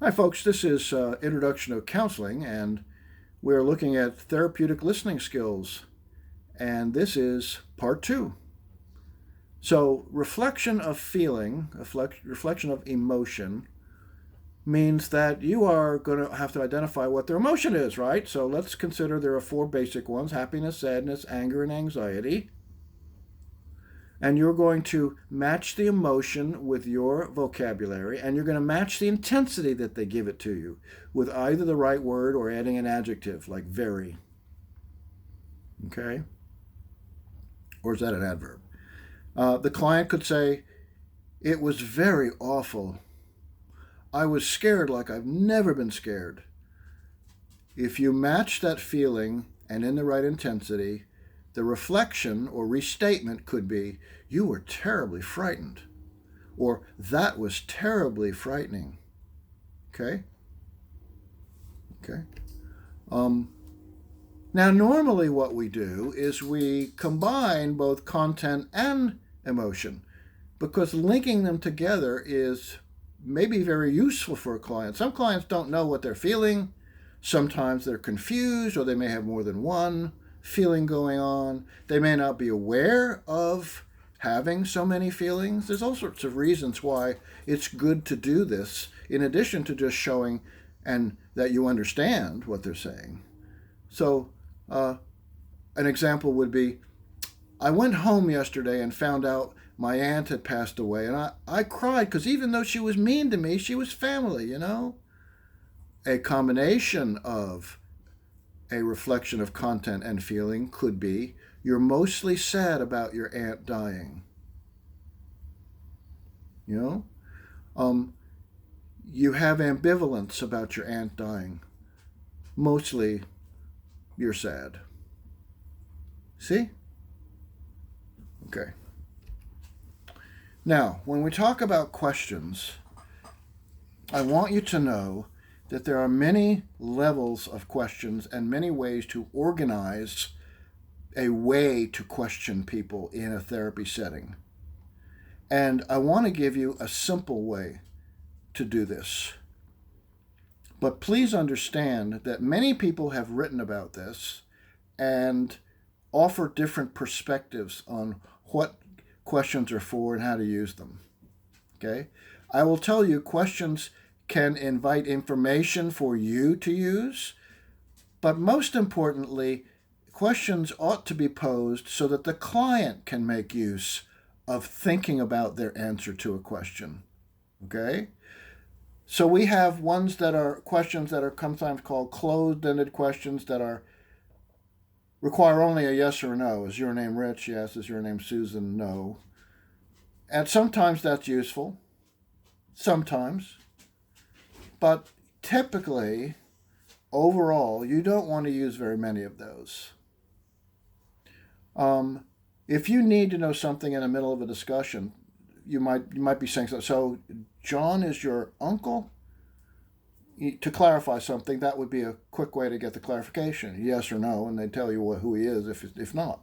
Hi, folks. This is Introduction to Counseling, and we're looking at therapeutic listening skills. And this is part two. So, reflection of feeling, reflection of emotion, means that you are going to have to identify what their emotion is, right? So, let's consider there are four basic ones: happiness, sadness, anger, and anxiety. And you're going to match the emotion with your vocabulary, and you're going to match the intensity that they give it to you with either the right word or adding an adjective like very. Okay? Or is that an adverb? The client could say, "It was very awful. I was scared like I've never been scared." If you match that feeling and in the right intensity, the reflection or restatement could be, "You were terribly frightened," or "That was terribly frightening." Okay? Okay. Um, Now, normally what we do is we combine both content and emotion because linking them together is maybe very useful for a client. Some clients don't know what they're feeling. Sometimes they're confused, or they may have more than one feeling going on. They may not be aware of having so many feelings. There's all sorts of reasons why it's good to do this, in addition to just showing and that you understand what they're saying. So, uh, an example would be, "I went home yesterday and found out my aunt had passed away, and I cried because even though she was mean to me, she was family. A combination of a reflection of content and feeling could be, "You're mostly sad about your aunt dying." You know? Um, you have ambivalence about your aunt dying. Mostly you're sad. See? Okay. Now, when we talk about questions, I want you to know that there are many levels of questions and many ways to organize a way to question people in a therapy setting. And I want to give you a simple way to do this. But please understand that many people have written about this and offer different perspectives on what questions are for and how to use them. Okay? I will tell you, questions can invite information for you to use, but most importantly, questions ought to be posed so that the client can make use of thinking about their answer to a question. Okay? So we have ones that are questions that are sometimes called closed-ended questions that require only a yes or a no. Is your name Rich? Yes. Is your name Susan? No. And sometimes that's useful. Sometimes. But typically, overall, you don't want to use very many of those. If you need to know something in the middle of a discussion, you might be saying so. John is your uncle. To clarify something, that would be a quick way to get the clarification, yes or no, and they tell you who he is if not.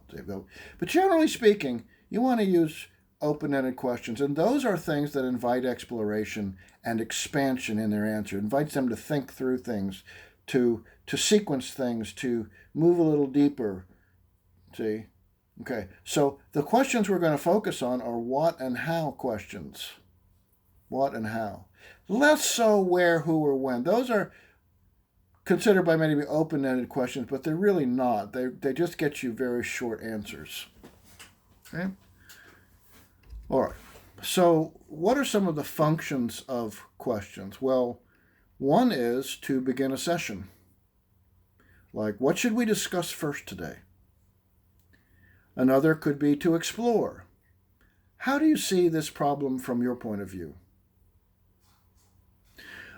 But generally speaking, you want to use open-ended questions, and those are things that invite exploration and expansion in their answer. It invites them to think through things, to sequence things, to move a little deeper. See? Okay, so the questions we're going to focus on are what and how questions. What and how. Less so where, who, or when. Those are considered by many to be open-ended questions, but they're really not. They just get you very short answers. Okay? All right. So what are some of the functions of questions? Well, one is to begin a session. Like, what should we discuss first today? Another could be to explore. How do you see this problem from your point of view?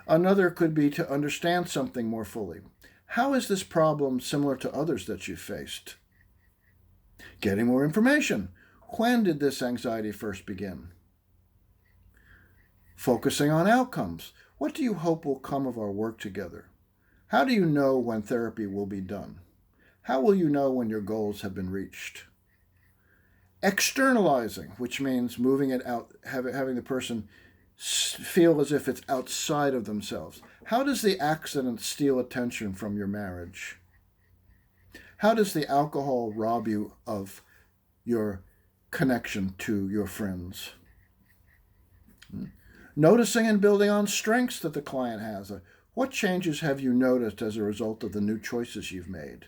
Another could be to understand something more fully. How is this problem similar to others that you've faced? Getting more information. When did this anxiety first begin? Focusing on outcomes. What do you hope will come of our work together? How do you know when therapy will be done? How will you know when your goals have been reached? Externalizing, which means moving it out, having the person feel as if it's outside of themselves? How does the accident steal attention from your marriage? How does the alcohol rob you of your connection to your friends? Noticing and building on strengths that the client has. What changes have you noticed as a result of the new choices you've made?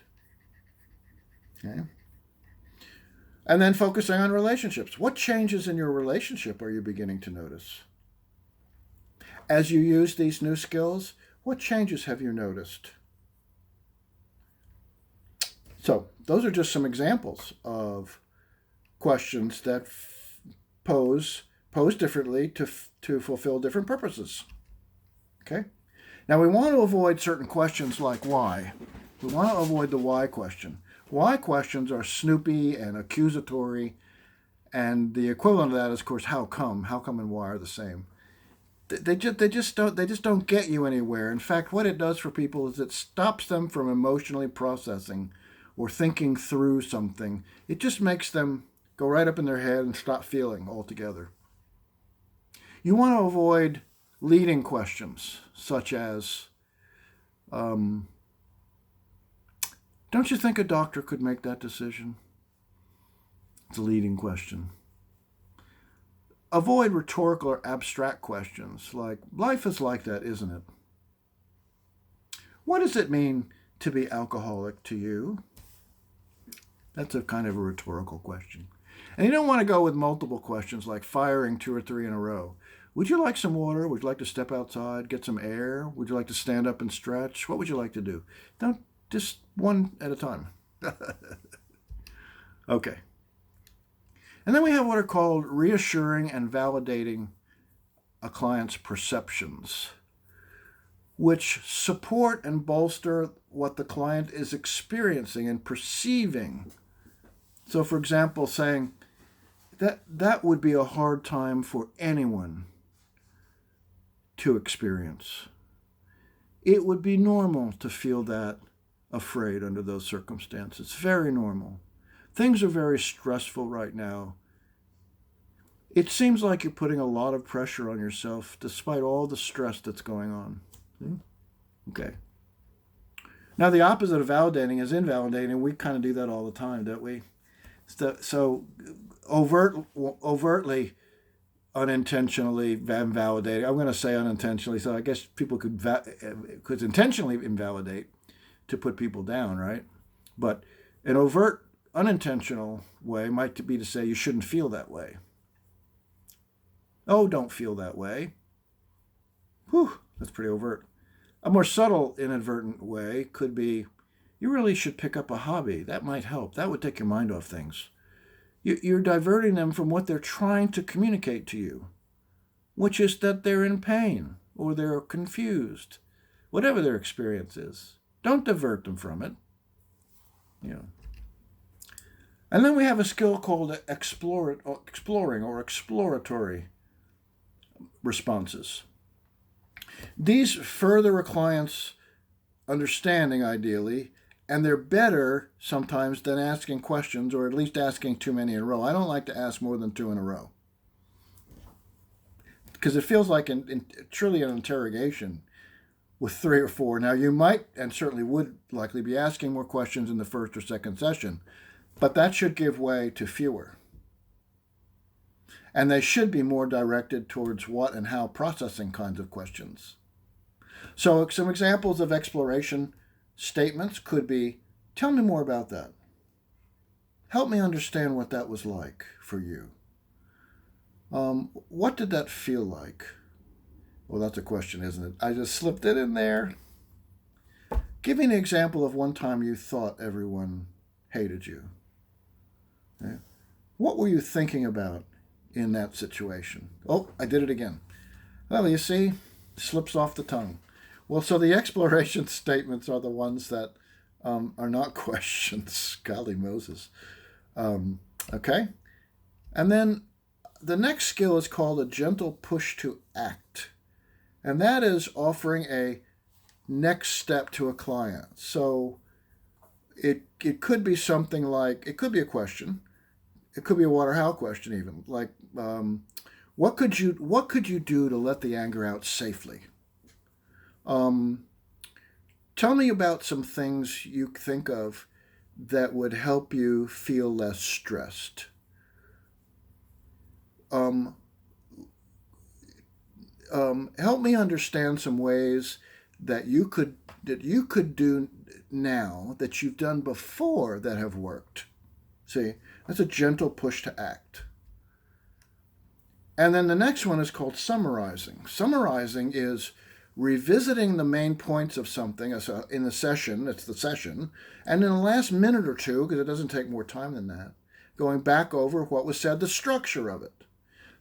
Okay. And then focusing on relationships. What changes in your relationship are you beginning to notice? As you use these new skills, what changes have you noticed? So, those are just some examples of questions that pose differently to fulfill different purposes. Okay? Now, we want to avoid certain questions like why. We want to avoid the why question. Why questions are snoopy and accusatory, and the equivalent of that is, of course, how come? How come and why are the same. They just don't get you anywhere. In fact, what it does for people is it stops them from emotionally processing or thinking through something. It just makes them go right up in their head and stop feeling altogether. You want to avoid leading questions, such as, don't you think a doctor could make that decision? It's a leading question. Avoid rhetorical or abstract questions like, life is like that, isn't it? What does it mean to be alcoholic to you? That's a kind of a rhetorical question. And you don't want to go with multiple questions like firing 2 or 3 in a row. Would you like some water? Would you like to step outside, get some air? Would you like to stand up and stretch? What would you like to do? Don't, just one at a time. Okay. And then we have what are called reassuring and validating a client's perceptions, which support and bolster what the client is experiencing and perceiving. So, for example, saying that would be a hard time for anyone to experience. It would be normal to feel that afraid under those circumstances. Very normal. Things are very stressful right now. It seems like you're putting a lot of pressure on yourself despite all the stress that's going on. Okay. Now, the opposite of validating is invalidating. We kind of do that all the time, don't we? So overtly, unintentionally invalidating. I'm going to say unintentionally, so I guess people could intentionally invalidate to put people down, right? But an overt, unintentional way might be to say you shouldn't feel that way. Oh, don't feel that way. Whew, that's pretty overt. A more subtle, inadvertent way could be, you really should pick up a hobby. That might help. That would take your mind off things. You're diverting them from what they're trying to communicate to you, which is that they're in pain or they're confused, whatever their experience is. Don't divert them from it. And then we have a skill called exploring or exploratory responses. These further a client's understanding, ideally, and they're better sometimes than asking questions, or at least asking too many in a row. I don't like to ask more than 2 in a row, because it feels like truly an interrogation with 3 or 4. Now, you might, and certainly would likely, be asking more questions in the first or second session, but that should give way to fewer. And they should be more directed towards what and how processing kinds of questions. So some examples of exploration statements could be, tell me more about that. Help me understand what that was like for you. What did that feel like? Well, that's a question, isn't it? I just slipped it in there. Give me an example of one time you thought everyone hated you. Okay. What were you thinking about in that situation? Oh, I did it again. Well, you see, slips off the tongue. Well, so the exploration statements are the ones that are not questions. Golly Moses. Okay? And then the next skill is called a gentle push to act. And that is offering a next step to a client. So it could be something like, it could be a question. It could be a what or how question even. Like, what could you do to let the anger out safely? Um, Tell me about some things you think of that would help you feel less stressed. Um, Help me understand some ways that you could do now that you've done before that have worked. See, that's a gentle push to act. And then the next one is called summarizing. Summarizing is revisiting the main points of something in the session, it's the session, and in the last minute or two, because it doesn't take more time than that, going back over what was said, the structure of it.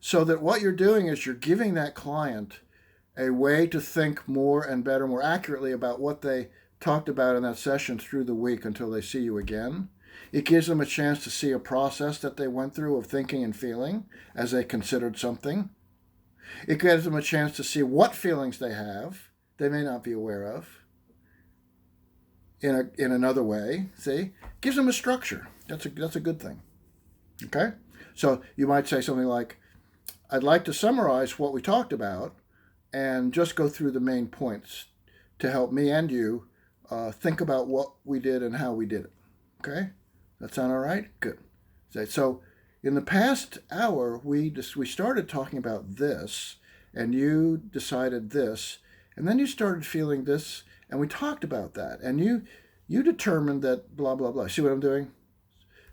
So that what you're doing is you're giving that client a way to think more and better, more accurately about what they talked about in that session through the week until they see you again. It gives them a chance to see a process that they went through of thinking and feeling as they considered something. It gives them a chance to see what feelings they have they may not be aware of in another way. See, gives them a structure. That's a good thing. Okay, so you might say something like, "I'd like to summarize what we talked about and just go through the main points to help me and you think about what we did and how we did it." Okay, that sound all right? Good. So in the past hour, we started talking about this, and you decided this, and then you started feeling this, and we talked about that, and you determined that blah blah blah. See what I'm doing?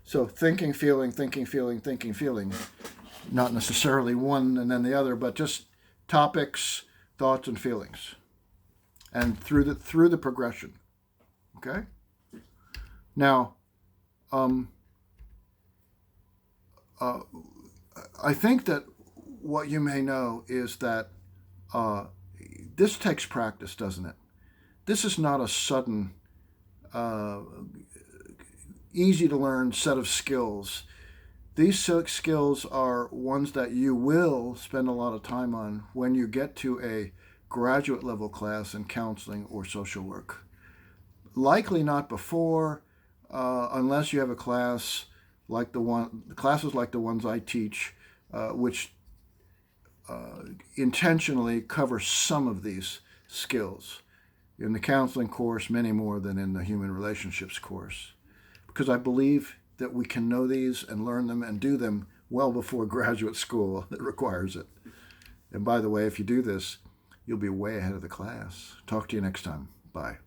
So thinking, feeling, thinking, feeling, thinking, feeling. Not necessarily one and then the other, but just topics, thoughts, and feelings, and through the progression. Okay. Now, I think that what you may know is that this takes practice, doesn't it? This is not a sudden, easy to learn set of skills. These skills are ones that you will spend a lot of time on when you get to a graduate level class in counseling or social work. Likely not before, unless you have a class like classes like the ones I teach, which intentionally cover some of these skills. In the counseling course, many more than in the human relationships course, because I believe that we can know these and learn them and do them well before graduate school that requires it. And by the way, if you do this, you'll be way ahead of the class. Talk to you next time. Bye.